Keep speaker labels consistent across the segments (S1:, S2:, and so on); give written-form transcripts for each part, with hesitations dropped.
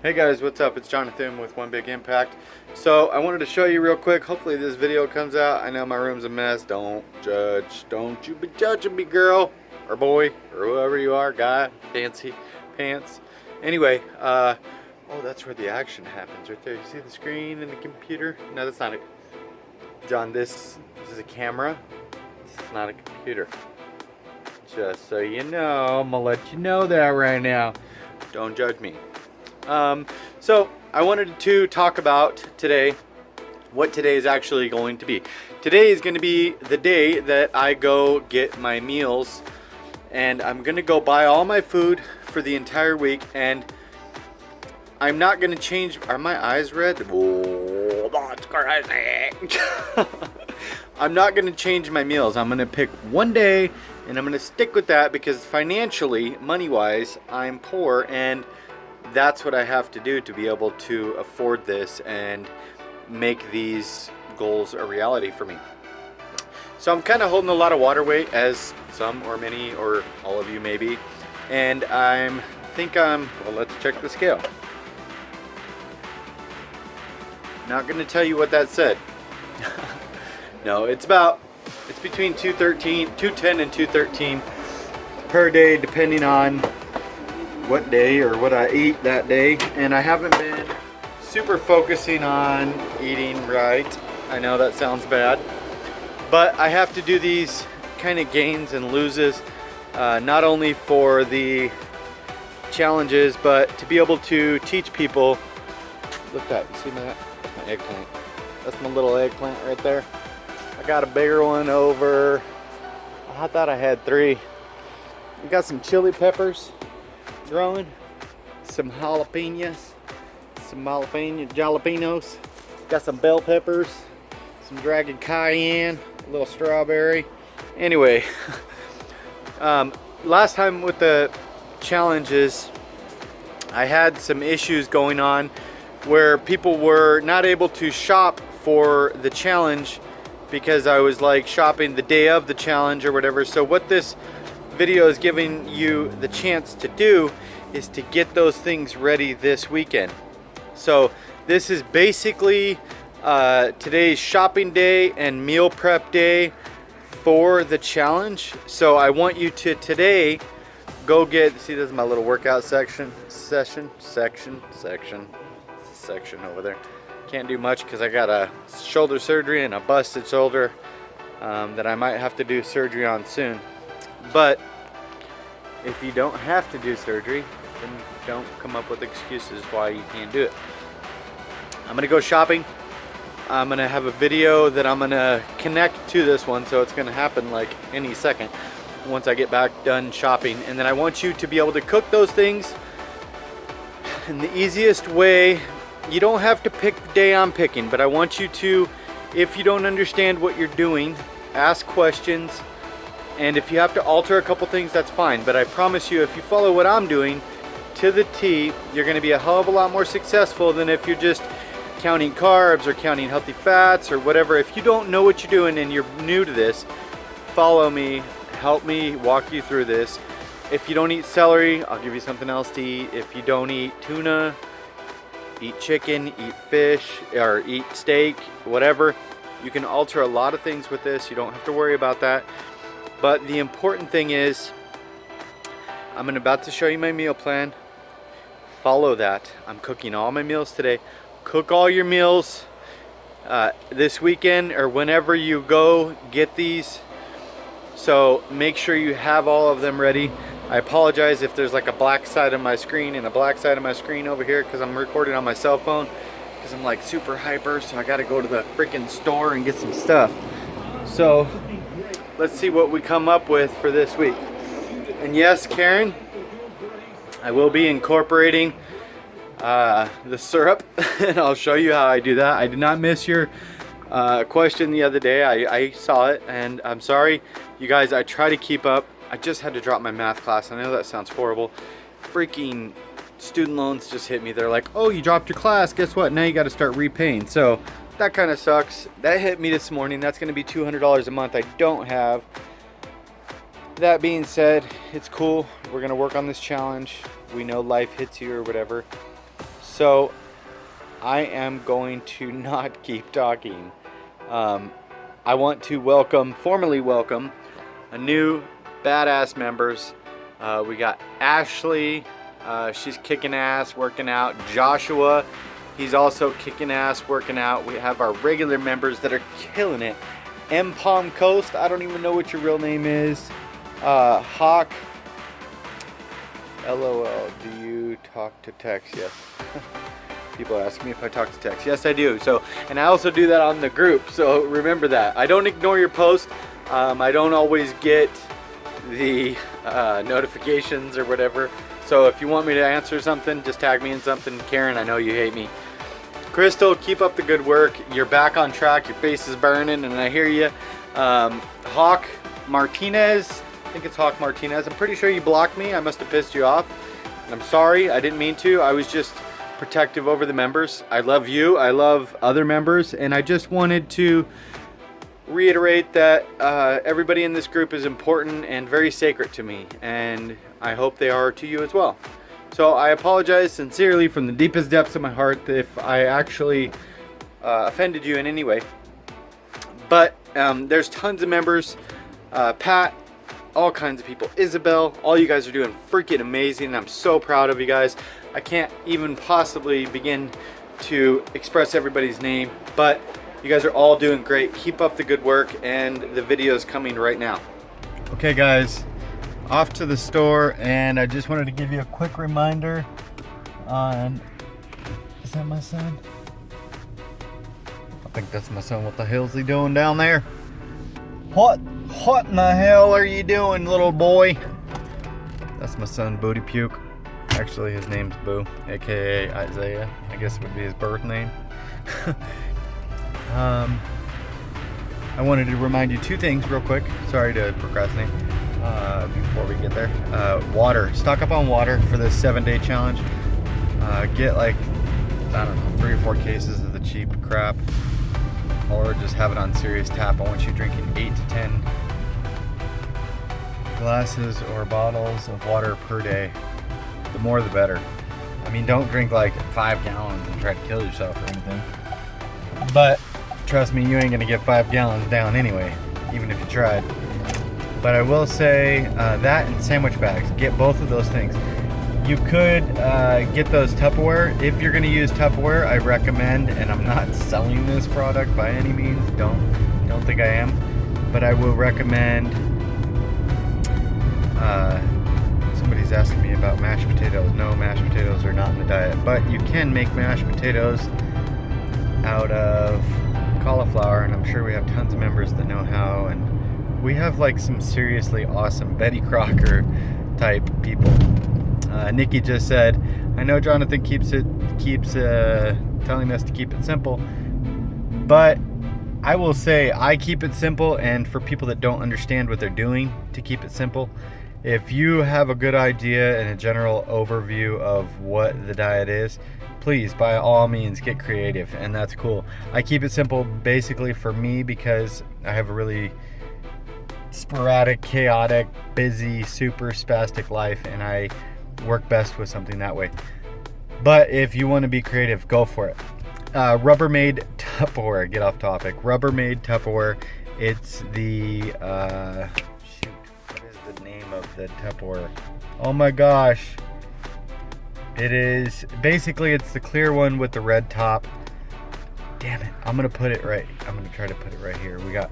S1: Hey guys, what's up? It's Jonathan with One Big Impact. So I wanted to show you real quick. Hopefully this video comes out. I know my room's a mess. Don't judge. Don't you be judging me, girl or boy or whoever you are, guy, fancy pants. Anyway, oh, that's where the action happens right there. You see the screen and the computer? No, that's not it. John, this is a camera. It's not a computer. Just so you know, I'm gonna let you know that right now. Don't judge me. So I wanted to talk about today, what today is actually going to be. Today is going to be the day that I go get my meals, and I'm going to go buy all my food for the entire week, and I'm not going to change. Are my eyes red? Oh, that's crazy. I'm not going to change my meals. I'm going to pick one day and I'm going to stick with that because financially, money-wise, I'm poor, and that's what I have to do to be able to afford this and make these goals a reality for me. So I'm kind of holding a lot of water weight, as some or many or all of you may be, and well, let's check the scale. Not going to tell you what that said. No, it's between 210 and 213 per day, depending on what day or what I eat that day. And I haven't been super focusing on eating right. I know that sounds bad, but I have to do these kind of gains and loses, not only for the challenges, but to be able to teach people. Look at that, you see that? That's my eggplant. That's my little eggplant right there. I got a bigger one over, I thought I had 3. We got some chili peppers growing, some jalapenos, got some bell peppers, some dragon cayenne, a little strawberry. Anyway, last time with the challenges, I had some issues going on where people were not able to shop for the challenge because I was like shopping the day of the challenge or whatever. So what this video is giving you the chance to do is to get those things ready this weekend. So this is basically today's shopping day and meal prep day for the challenge. So I want you to today go get, see, this is my little workout section over there. Can't do much because I got a shoulder surgery and a busted shoulder that I might have to do surgery on soon. But if you don't have to do surgery, then don't come up with excuses why you can't do it. I'm gonna go shopping. I'm gonna have a video that I'm gonna connect to this one, so it's gonna happen like any second once I get back done shopping. And then I want you to be able to cook those things in the easiest way. You don't have to pick the day I'm picking, but I want you to, if you don't understand what you're doing, ask questions. And if you have to alter a couple things, that's fine. But I promise you, if you follow what I'm doing to the T, you're going to be a hell of a lot more successful than if you're just counting carbs or counting healthy fats or whatever. If you don't know what you're doing and you're new to this, follow me, help me walk you through this. If you don't eat celery, I'll give you something else to eat. If you don't eat tuna, eat chicken, eat fish, or eat steak, whatever. You can alter a lot of things with this. You don't have to worry about that. But the important thing is, I'm about to show you my meal plan. Follow that. I'm cooking all my meals today. Cook all your meals this weekend or whenever you go get these. So make sure you have all of them ready. I apologize if there's like a black side of my screen and a black side of my screen over here because I'm recording on my cell phone because I'm like super hyper, so I got to go to the freaking store and get some stuff. So let's see what we come up with for this week. And yes, Karen, I will be incorporating the syrup and I'll show you how I do that. I did not miss your question the other day. I saw it, and I'm sorry, you guys. I try to keep up. I just had to drop my math class. I know that sounds horrible. Freaking student loans just hit me. They're like, oh, you dropped your class. Guess what? Now you got to start repaying. So that kind of sucks. That hit me this morning. That's going to be $200 a month I don't have. That being said, it's cool. We're going to work on this challenge. We know life hits you or whatever. So I am going to not keep talking. I want to formally welcome a new badass members. We got Ashley, she's kicking ass, working out. Joshua, he's also kicking ass, working out. We have our regular members that are killing it. M Palm Coast, I don't even know what your real name is. Hawk, LOL, do you talk to text? Yes. People ask me if I talk to text. Yes, I do. So, and I also do that on the group. So remember that. I don't ignore your posts. I don't always get the notifications or whatever. So if you want me to answer something, just tag me in something. Karen, I know you hate me. Crystal, keep up the good work. You're back on track. Your face is burning, and I hear you. Hawk Martinez. I think it's Hawk Martinez. I'm pretty sure you blocked me. I must have pissed you off. I'm sorry. I didn't mean to. I was just protective over the members. I love you. I love other members, and I just wanted to reiterate that everybody in this group is important and very sacred to me, and I hope they are to you as well. So I apologize sincerely from the deepest depths of my heart if I actually offended you in any way. But there's tons of members. Pat, all kinds of people. Isabel, all you guys are doing freaking amazing, and I'm so proud of you guys. I can't even possibly begin to express everybody's name, but you guys are all doing great. Keep up the good work, and the video is coming right now. Okay guys, off to the store, and I just wanted to give you a quick reminder on, is that my son? I think that's my son. What the hell is he doing down there? What in the hell are you doing, little boy? That's my son, Booty Puke. Actually, his name's Boo, aka Isaiah. I guess it would be his birth name. I wanted to remind you two things real quick. Sorry to procrastinate before we get there. Water. Stock up on water for this 7-day challenge. Get like, I don't know, 3 or 4 cases of the cheap crap. Or just have it on serious tap. I want you drinking 8 to 10 glasses or bottles of water per day. The more the better. I mean, don't drink like 5 gallons and try to kill yourself or anything. But trust me, you ain't gonna get 5 gallons down anyway, even if you tried. But I will say that and sandwich bags. Get both of those things. You could get those Tupperware. If you're gonna use Tupperware, I recommend, and I'm not selling this product by any means, don't think I am, but I will recommend, somebody's asking me about mashed potatoes. No, mashed potatoes are not in the diet, but you can make mashed potatoes out of cauliflower, and I'm sure we have tons of members that know how, and we have like some seriously awesome Betty Crocker type people. Nikki just said, I know Jonathan keeps telling us to keep it simple, but I will say I keep it simple, and for people that don't understand what they're doing, to keep it simple. If you have a good idea and a general overview of what the diet is, please, by all means, get creative, and that's cool. I keep it simple basically for me because I have a really sporadic, chaotic, busy, super spastic life, and I work best with something that way. But if you want to be creative, go for it. Rubbermaid Tupperware, get off topic. Rubbermaid Tupperware, it's the, shoot, what is the name of the Tupperware? Oh my gosh. It is, basically it's the clear one with the red top. Damn it, I'm gonna put it right. I'm gonna try to put it right here. We got,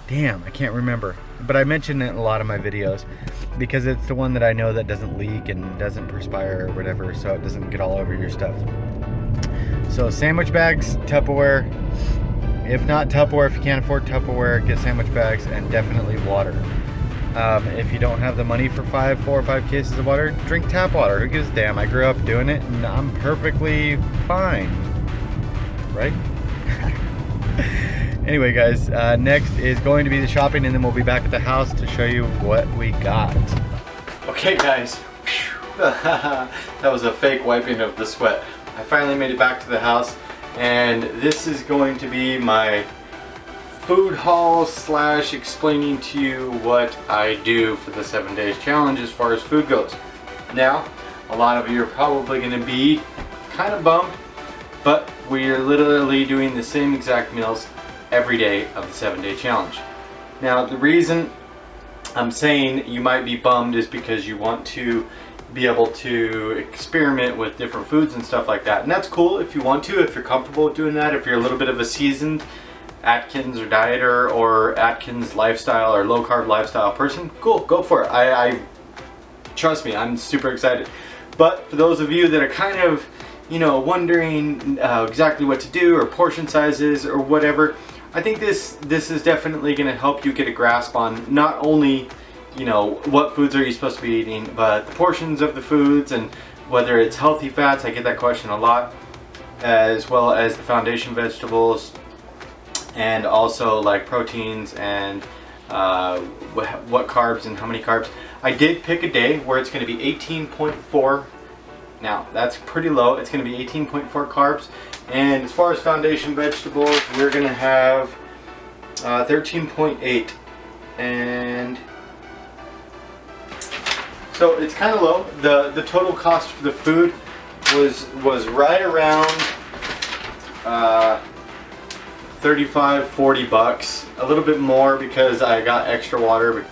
S1: damn, I can't remember. But I mention it in a lot of my videos because it's the one that I know that doesn't leak and doesn't perspire or whatever, so it doesn't get all over your stuff. So sandwich bags, Tupperware. If not Tupperware, if you can't afford Tupperware, get sandwich bags, and definitely water. If you don't have the money for 4 or 5 cases of water, drink tap water. Who gives a damn? I grew up doing it and I'm perfectly fine. Right? Anyway guys, next is going to be the shopping, and then we'll be back at the house to show you what we got. Okay guys, that was a fake wiping of the sweat. I finally made it back to the house, and this is going to be my food haul / explaining to you what I do for the 7 days challenge as far as food goes. Now, a lot of you are probably going to be kind of bummed, but we are literally doing the same exact meals every day of the 7-day challenge. Now, the reason I'm saying you might be bummed is because you want to be able to experiment with different foods and stuff like that. And that's cool if you want to, if you're comfortable with doing that, if you're a little bit of a seasoned Atkins or dieter or Atkins lifestyle or low carb lifestyle person, cool, go for it. I trust me, I'm super excited. But for those of you that are kind of, you know, wondering exactly what to do or portion sizes or whatever, I think this is definitely going to help you get a grasp on not only, you know, what foods are you supposed to be eating, but the portions of the foods and whether it's healthy fats. I get that question a lot, as well as the foundation vegetables, and also like proteins and what carbs and how many carbs. I did pick a day where it's going to be 18.4. Now that's pretty low. It's going to be 18.4 carbs, and as far as foundation vegetables, we're going to have 13.8, and so it's kind of low. The total cost for the food was right around 35-40 bucks, a little bit more because I got extra water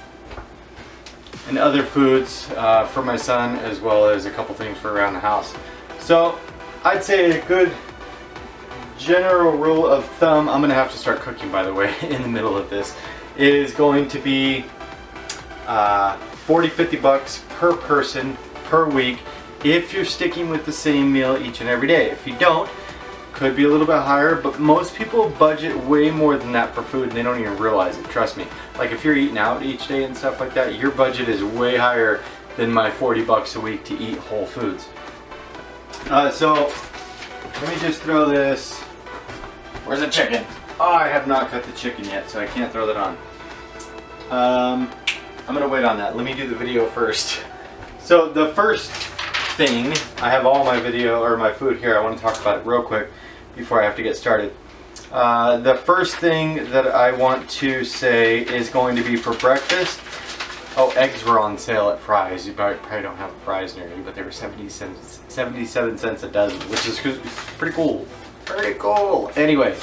S1: and other foods for my son, as well as a couple things for around the house. So I'd say a good general rule of thumb, I'm gonna have to start cooking, by the way, in the middle of this, is going to be 40-50 bucks per person per week if you're sticking with the same meal each and every day. If you don't, could be a little bit higher, but most people budget way more than that for food and they don't even realize it, trust me. Like if you're eating out each day and stuff like that, your budget is way higher than my 40 bucks a week to eat whole foods. So let me just throw this. Where's the chicken? Oh, I have not cut the chicken yet, so I can't throw that on. I'm gonna wait on that. Let me do the video first. So the first thing, I have all my video or my food here. I want to talk about it real quick before I have to get started. The first thing that I want to say is going to be for breakfast. Oh, eggs were on sale at Fry's. You probably don't have Fry's near you, but they were 77 cents a dozen, which is pretty cool. Pretty cool. Anyway,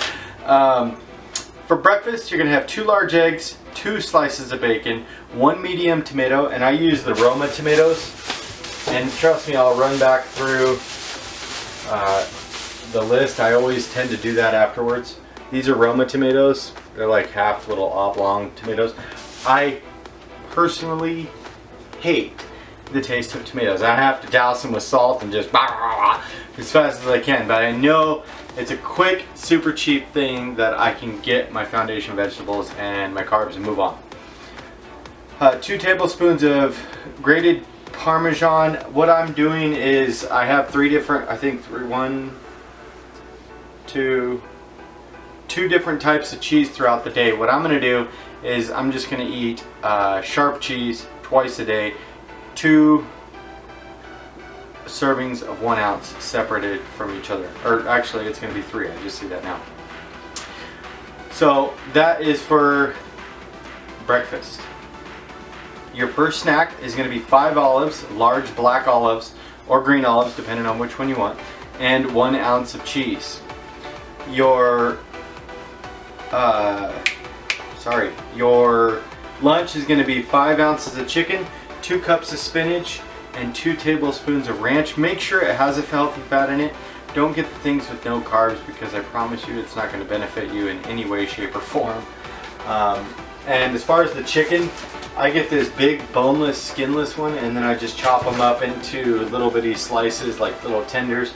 S1: for breakfast, you're going to have 2 large eggs, 2 slices of bacon, 1 medium tomato, and I use the Roma tomatoes. And trust me, I'll run back through the list. I always tend to do that afterwards. These are Roma tomatoes. They're like half little oblong tomatoes. I personally hate the taste of tomatoes. I have to douse them with salt and just as fast as I can. But I know it's a quick, super cheap thing that I can get my foundation vegetables and my carbs and move on. 2 tablespoons of grated Parmesan. What I'm doing is I have 3 different, I think 2 different types of cheese throughout the day. What I'm going to do is I'm just going to eat sharp cheese twice a day, 2 servings of 1 ounce separated from each other. Or actually it's going to be 3, I just see that now. So that is for breakfast. Your first snack is going to be 5 olives, large black olives or green olives, depending on which one you want, and 1 ounce of cheese. Your lunch is going to be 5 ounces of chicken, 2 cups of spinach, and 2 tablespoons of ranch. Make sure it has a healthy fat in it. Don't get the things with no carbs, because I promise you it's not going to benefit you in any way, shape, or form. And as far as the chicken, I get this big boneless, skinless one, and then I just chop them up into little bitty slices, like little tenders.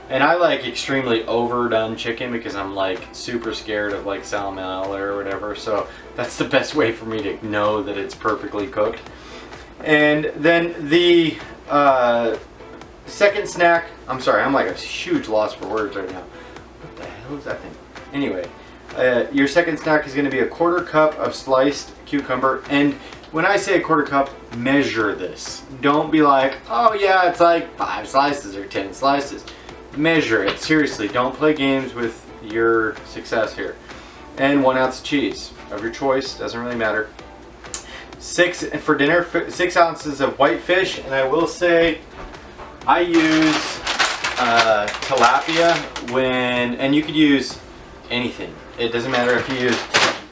S1: And I like extremely overdone chicken because I'm like super scared of like salmonella or whatever. So that's the best way for me to know that it's perfectly cooked. And then the second snack, I'm sorry, I'm like a huge loss for words right now. What the hell is that thing? Anyway, your second snack is going to be a 1/4 cup of sliced cucumber. And when I say a 1/4 cup, measure this. Don't be like, oh yeah, it's like 5 slices or 10 slices. Measure it. Seriously, don't play games with your success here. And 1 ounce of cheese of your choice, doesn't really matter. For dinner, 6 ounces of white fish. And I will say, I use tilapia and you could use anything. It doesn't matter if you use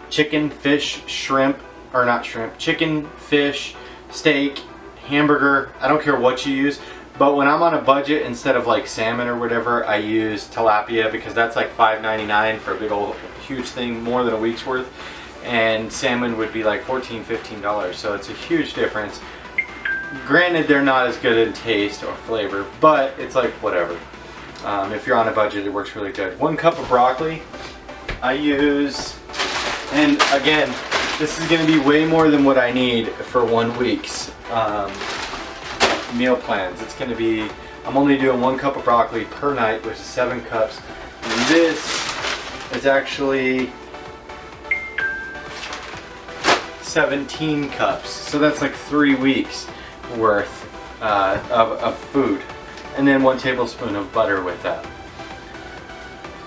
S1: chicken, fish, shrimp, or not shrimp, chicken, fish, steak, hamburger. I don't care what you use. But when I'm on a budget, instead of like salmon or whatever, I use tilapia because that's like $5.99 for a big old huge thing, more than a week's worth. And salmon would be like $14, $15. So it's a huge difference. Granted, they're not as good in taste or flavor, but it's like whatever. If you're on a budget, it works really good. 1 cup of broccoli I use, and again, this is going to be way more than what I need for 1 week's meal plans. It's going to be, I'm only doing 1 cup of broccoli per night, which is 7 cups. And this is actually 17 cups. So that's like 3 weeks worth of food. And then 1 tablespoon of butter with that.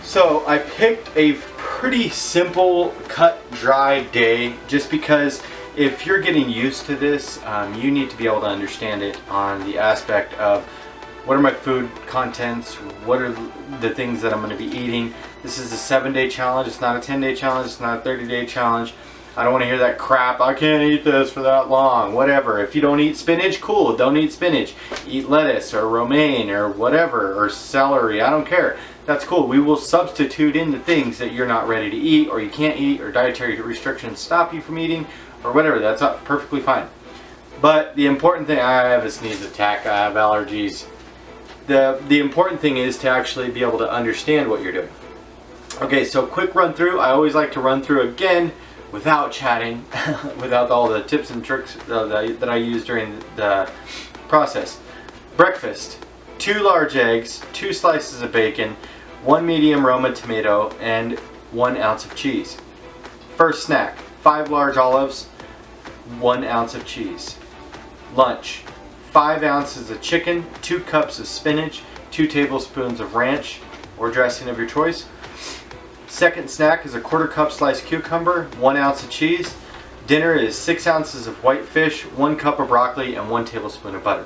S1: So I picked a pretty simple cut dry day just because if you're getting used to this, you need to be able to understand it on the aspect of what are my food contents, what are the things that I'm going to be eating. This is a 7-day challenge, it's not a 10-day challenge, it's not a 30-day challenge. I don't want to hear that crap, I can't eat this for that long, whatever. If you don't eat spinach, cool, don't eat spinach. Eat lettuce or romaine or whatever, or celery, I don't care. That's cool. We will substitute in the things that you're not ready to eat or you can't eat or dietary restrictions stop you from eating or whatever. That's perfectly fine. But the important thing, I have a sneeze attack, I have allergies. The important thing is to actually be able to understand what you're doing. Okay, so quick run through. I always like to run through again without chatting, without all the tips and tricks that I use during the process. Breakfast, 2 large eggs, 2 slices of bacon, 1 medium Roma tomato, and 1 ounce of cheese. First snack, 5 large olives, 1 ounce of cheese. Lunch, 5 ounces of chicken, 2 cups of spinach, 2 tablespoons of ranch or dressing of your choice. Second snack is a 1/4 cup sliced cucumber, 1 ounce of cheese. Dinner is 6 ounces of white fish, 1 cup of broccoli, and 1 tablespoon of butter.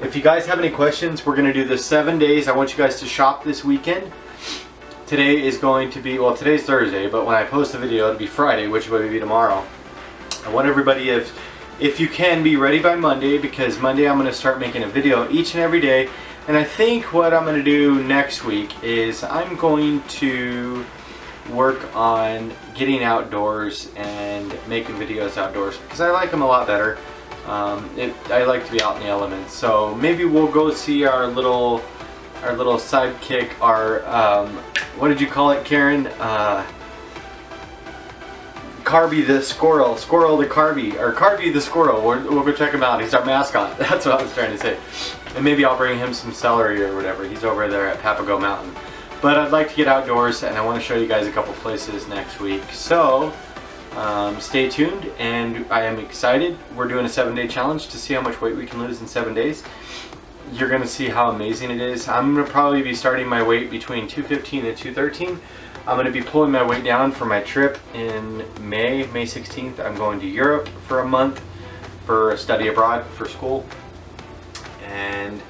S1: If you guys have any questions, we're going to do this 7 days. I want you guys to shop this weekend. Today is going to be, well, today's Thursday, but when I post the video, it'll be Friday, which will be tomorrow. I want everybody, if you can, be ready by Monday, because Monday I'm going to start making a video each and every day. And I think what I'm going to do next week is I'm going to work on getting outdoors and making videos outdoors because I like them a lot better. I like to be out in the elements, so maybe we'll go see our little sidekick, our what did you call it, Karen? Carby the squirrel, Squirrel the Carby, or Carby the squirrel. We'll go check him out. He's our mascot. That's what I was trying to say. And maybe I'll bring him some celery or whatever. He's over there at Papago Mountain. But I'd like to get outdoors, and I want to show you guys a couple places next week. So stay tuned, and I am excited. We're doing a 7-day challenge to see how much weight we can lose in 7 days. You're going to see how amazing it is. I'm going to probably be starting my weight between 215 and 213. I'm going to be pulling my weight down for my trip in May 16th. I'm going to Europe for a month for a study abroad for school. And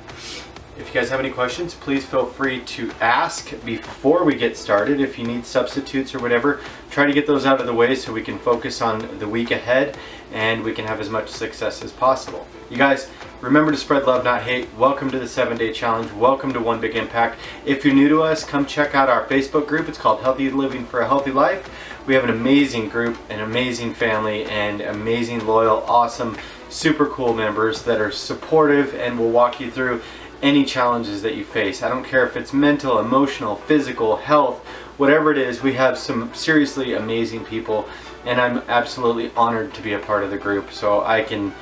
S1: if you guys have any questions, please feel free to ask before we get started. If you need substitutes or whatever, try to get those out of the way so we can focus on the week ahead and we can have as much success as possible. You guys, remember to spread love, not hate. Welcome to the 7-day challenge. Welcome to One Big Impact. If you're new to us, come check out our Facebook group. It's called Healthy Living for a Healthy Life. We have an amazing group, an amazing family, and amazing, loyal, awesome, super cool members that are supportive and will walk you through any challenges that you face. I don't care if it's mental, emotional, physical, health, whatever it is. We have some seriously amazing people, and I'm absolutely honored to be a part of the group so I can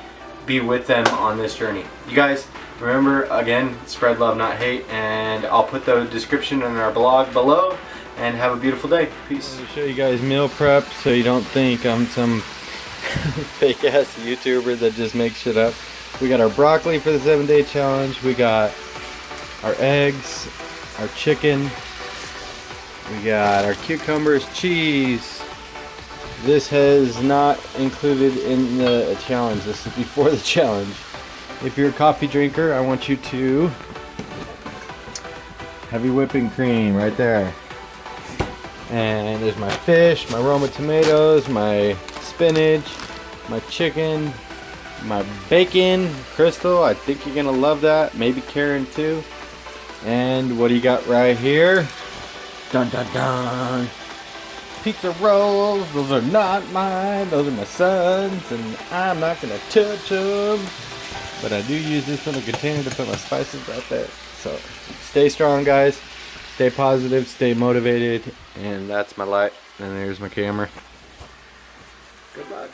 S1: be with them on this journey. You guys, remember, again, spread love, not hate, and I'll put the description in our blog below, and have a beautiful day. Peace. I'll show you guys meal prep so you don't think I'm some fake ass YouTuber that just makes shit up. We got our broccoli for the 7-day challenge. We got our eggs, our chicken. We got our cucumbers, cheese. This has not included in the challenge. This is before the challenge. If you're a coffee drinker, I want you to Heavy whipping cream right there. And there's my fish, my Roma tomatoes, my spinach, my chicken, my bacon. Crystal, I think you're gonna love that. Maybe Karen too. And what do you got right here? Dun dun dun. Pizza rolls. Those are not mine. Those are my son's, and I'm not gonna touch them. But I do use this little container to put my spices out there. So stay strong, guys. Stay positive. Stay motivated. And that's my light. And there's my camera. Good luck.